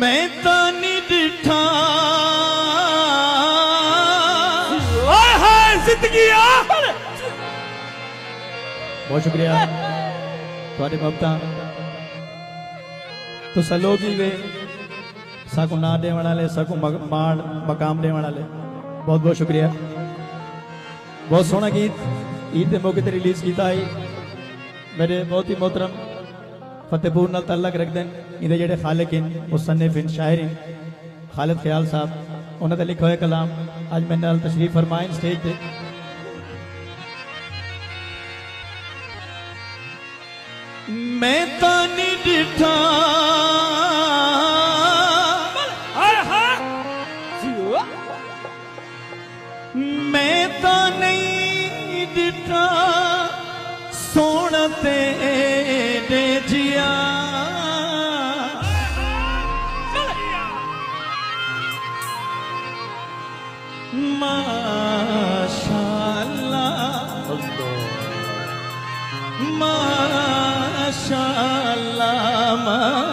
मैं तो नहीं डिठा जिंदगी बहुत शुक्रिया थोड़े ममता तो सलोगी वे साकू ना दे वाले साकू मान मकाम दे वाले बहुत बहुत शुक्रिया। बहुत सोहना गीत ईद के मौके पर रिलीज किया है मेरे बहुत ही मोहतरम फतेहपुर नाल तल्लक रखते हैं इधर जेडे खालिक हैं मुसन्निफ हैं शायर हैं खालिद ख्याल साहब उन्होंने लिखा हुआ कलाम आज मेरे नाल तशरीफ फरमाए स्टेज पे। मैं तो नहीं डिठा मैं तो नहीं डिठा सोना तेरे जिया माशाअल्लाह माशाअल्लाह माशाअल्लाह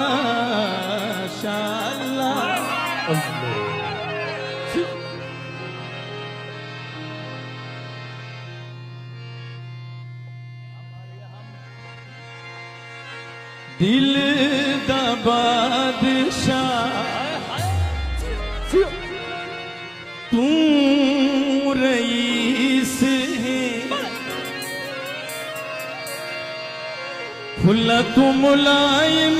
दिल दा बादशाह तू रईस है फुल्ला तू मुलायम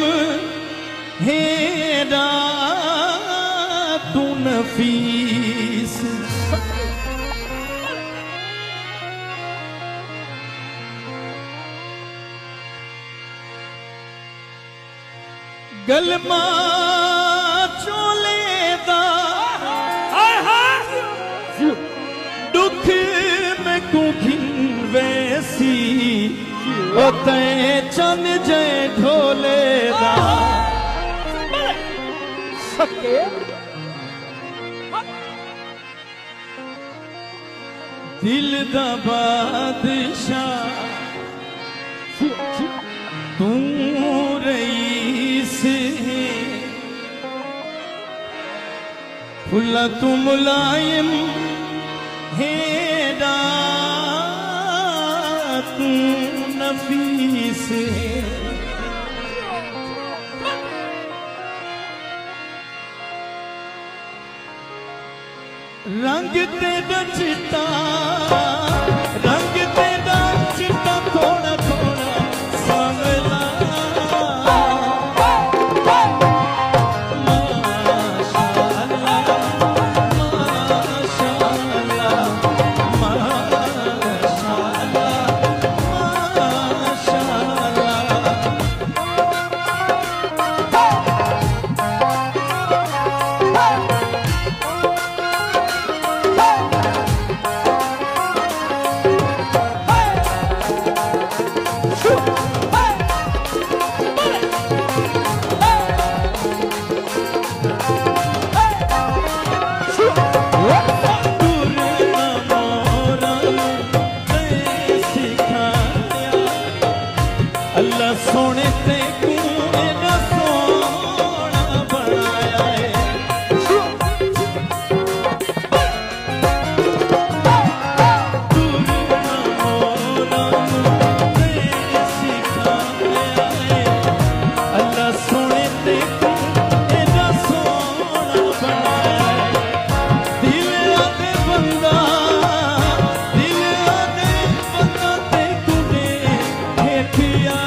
हेरा तू नफीस गलमा चोले दा दुख में कुखिन वैसी होते चन जय ढोले दा दिल दा बादशाह तू रईस है फुल्ला तू मुलायम हेरा तू नफीस है रंग तेरा चिट्टा रंग तेरा चिट्टा थोड़ा थोड़ा सांवला अल्लाह सोने ते मेरा सोना बनाया है अल्लाह सोने ते मेरा सोना बनाया है दिल आते बंदा ते कुने हेठिया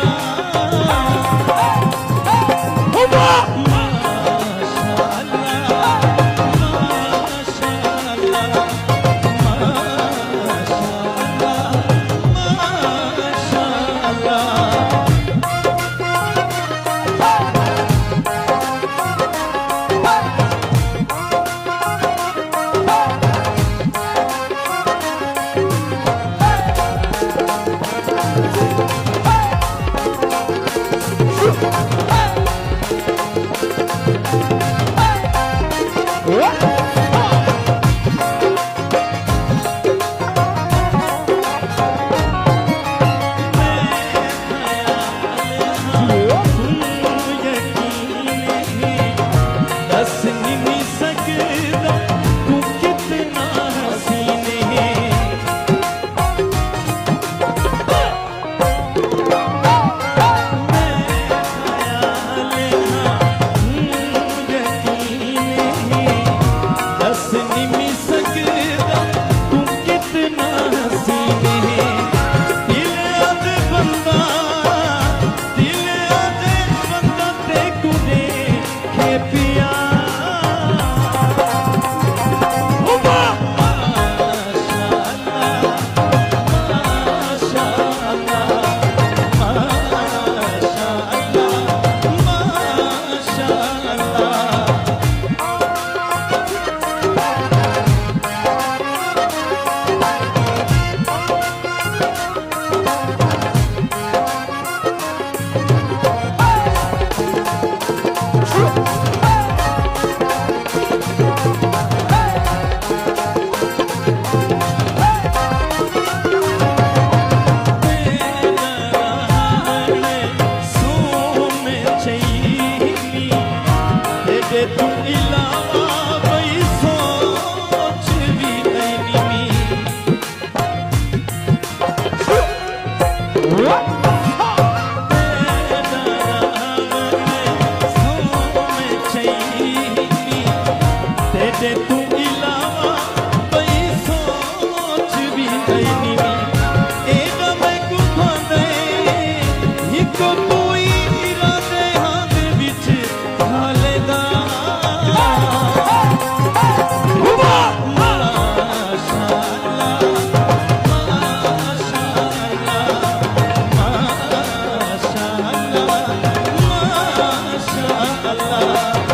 अल्लाह